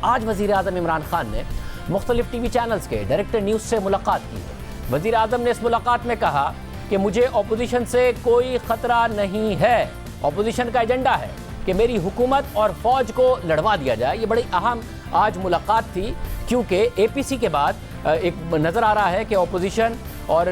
آج وزیر اعظم عمران خان نے مختلف ٹی وی چینلز کے ڈائریکٹر نیوز سے ملاقات کی ہے۔ وزیر اعظم نے اس ملاقات میں کہا کہ مجھے اپوزیشن سے کوئی خطرہ نہیں ہے، اپوزیشن کا ایجنڈا ہے کہ میری حکومت اور فوج کو لڑوا دیا جائے۔ یہ بڑی اہم آج ملاقات تھی، کیونکہ اے پی سی کے بعد ایک نظر آ رہا ہے کہ اپوزیشن اور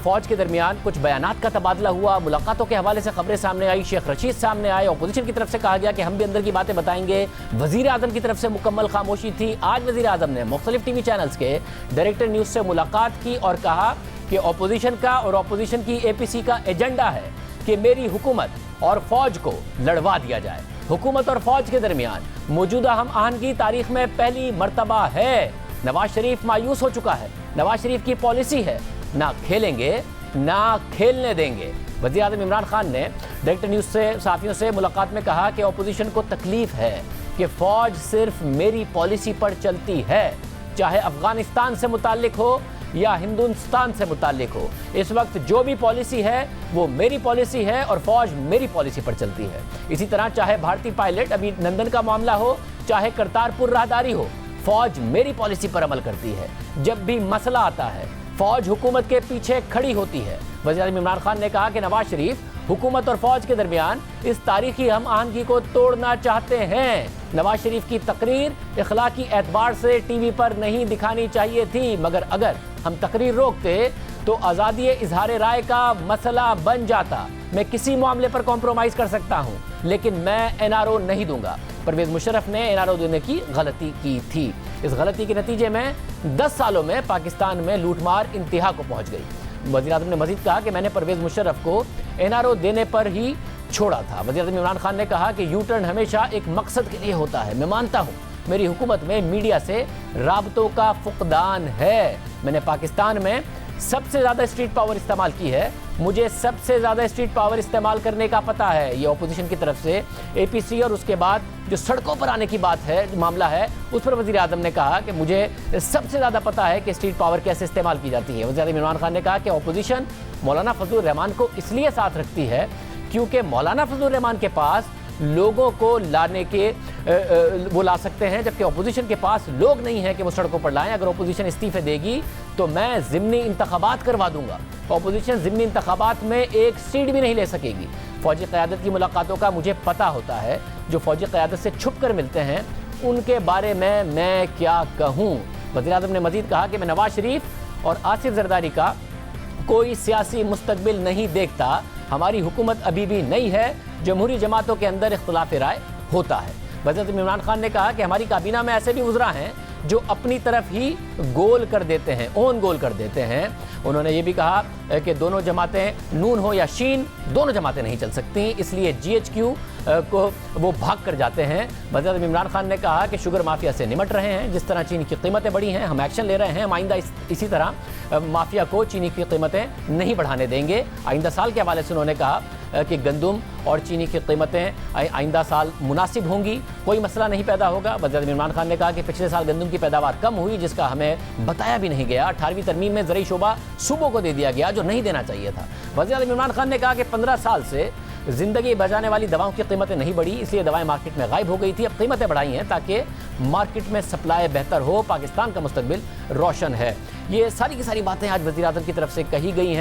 فوج کے درمیان کچھ بیانات کا تبادلہ ہوا، ملاقاتوں کے حوالے سے خبریں سامنے آئی، شیخ رشید سامنے آئے، اپوزیشن کی طرف سے کہا گیا کہ ہم بھی اندر کی باتیں بتائیں گے، وزیر اعظم کی طرف سے مکمل خاموشی تھی۔ آج وزیر اعظم نے مختلف ٹی وی چینلز کے ڈائریکٹر نیوز سے ملاقات کی اور کہا کہ اپوزیشن کا اور اپوزیشن کی اے پی سی کا ایجنڈا ہے کہ میری حکومت اور فوج کو لڑوا دیا جائے۔ حکومت اور فوج کے درمیان موجودہ ہم آہنگی تاریخ میں پہلی مرتبہ ہے۔ نواز شریف مایوس ہو چکا ہے، نواز شریف کی پالیسی ہے نہ کھیلیں گے نہ کھیلنے دیں گے۔ وزیر اعظم عمران خان نے ڈائریکٹر نیوز سے صحافیوں سے ملاقات میں کہا کہ اپوزیشن کو تکلیف ہے کہ فوج صرف میری پالیسی پر چلتی ہے، چاہے افغانستان سے متعلق ہو یا ہندوستان سے متعلق ہو۔ اس وقت جو بھی پالیسی ہے وہ میری پالیسی ہے اور فوج میری پالیسی پر چلتی ہے۔ اسی طرح چاہے بھارتی پائلٹ ابھی نندن کا معاملہ ہو، چاہے کرتارپور راہداری ہو، فوج میری پالیسی پر عمل کرتی ہے۔ جب بھی مسئلہ آتا ہے فوج حکومت کے پیچھے کھڑی ہوتی ہے۔ وزیر اعظم عمران خان نے کہا کہ نواز شریف حکومت اور فوج کے درمیان اس تاریخی ہم آہنگی کو توڑنا چاہتے ہیں۔ نواز شریف کی تقریر اخلاقی اعتبار سے ٹی وی پر نہیں دکھانی چاہیے تھی، مگر اگر ہم تقریر روکتے تو آزادی اظہار رائے کا مسئلہ بن جاتا۔ میں کسی معاملے پر کمپرومائز کر سکتا ہوں، لیکن میں این آر او نہیں دوں گا۔ پرویز مشرف نے این آر او دینے کی غلطی کی تھی۔ اس غلطی کے نتیجے میں 10 سالوں میں پاکستان میں لوٹ مار انتہا کو پہنچ گئی۔ وزیر اعظم نے مزید کہا کہ میں نے پرویز مشرف کو این آر او دینے پر ہی چھوڑا تھا۔ وزیر اعظم عمران خان نے کہا کہ یو ٹرن ہمیشہ ایک مقصد کے لیے ہوتا ہے۔ میں مانتا ہوں میری حکومت میں میڈیا سے رابطوں کا فقدان ہے۔ میں نے پاکستان میں سب سے زیادہ اسٹریٹ پاور استعمال کی ہے، مجھے سب سے زیادہ اسٹریٹ پاور استعمال کرنے کا پتہ ہے۔ یہ اپوزیشن کی طرف سے اے پی سی اور اس کے بعد جو سڑکوں پر آنے کی بات ہے، معاملہ ہے، اس پر وزیر اعظم نے کہا کہ مجھے سب سے زیادہ پتہ ہے کہ اسٹریٹ پاور کیسے استعمال کی جاتی ہے۔ وزیر اعظم عمران خان نے کہا کہ اپوزیشن مولانا فضل الرحمان کو اس لیے ساتھ رکھتی ہے کیونکہ مولانا فضل الرحمان کے پاس لوگوں کو لانے کے وہ لا سکتے ہیں، جبکہ اپوزیشن کے پاس لوگ نہیں ہیں کہ وہ سڑکوں پر لائیں۔ اگر اپوزیشن استعفے دے گی تو میں ضمنی انتخابات کروا دوں گا۔ اپوزیشن ضمنی انتخابات میں ایک سیٹ بھی نہیں لے سکے گی۔ فوجی قیادت کی ملاقاتوں کا مجھے پتہ ہوتا ہے، جو فوجی قیادت سے چھپ کر ملتے ہیں ان کے بارے میں کیا کہوں۔ وزیر اعظم نے مزید کہا کہ میں نواز شریف اور آصف زرداری کا کوئی سیاسی مستقبل نہیں دیکھتا۔ ہماری حکومت ابھی بھی نئی ہے، جمہوری جماعتوں کے اندر اختلاف رائے ہوتا ہے۔ وزیر اعظم عمران خان نے کہا کہ ہماری کابینہ میں ایسے بھی وزراء ہیں جو اپنی طرف ہی گول کر دیتے ہیں، اون گول کر دیتے ہیں۔ انہوں نے یہ بھی کہا کہ دونوں جماعتیں نون ہو یا شین، دونوں جماعتیں نہیں چل سکتی، اس لیے جی ایچ کیو کو وہ بھاگ کر جاتے ہیں۔ وزیر اعظم عمران خان نے کہا کہ شوگر مافیا سے نمٹ رہے ہیں، جس طرح چینی کی قیمتیں بڑھی ہیں، ہم ایکشن لے رہے ہیں، ہم آئندہ اسی طرح مافیا کو چینی کی قیمتیں نہیں بڑھانے دیں گے۔ آئندہ سال کے حوالے سے انہوں نے کہا کہ گندم اور چینی کی قیمتیں آئندہ سال مناسب ہوں گی، کوئی مسئلہ نہیں پیدا ہوگا۔ وزیر اعظم عمران خان نے کہا کہ پچھلے سال گندم کی پیداوار کم ہوئی، جس کا ہمیں بتایا بھی نہیں گیا۔ 18ویں ترمیم میں زرعی شعبہ صوبوں کو دے دیا گیا جو نہیں دینا چاہیے تھا۔ وزیر اعظم عمران خان نے کہا کہ 15 سال سے زندگی بچانے والی دواؤں کی قیمتیں نہیں بڑھی، اس لیے دوائیں مارکیٹ میں غائب ہو گئی تھی، اب قیمتیں بڑھائی ہیں تاکہ مارکیٹ میں سپلائی بہتر ہو۔ پاکستان کا مستقبل روشن ہے۔ یہ ساری کی ساری باتیں آج وزیر اعظم کی طرف سے کہی گئی ہیں۔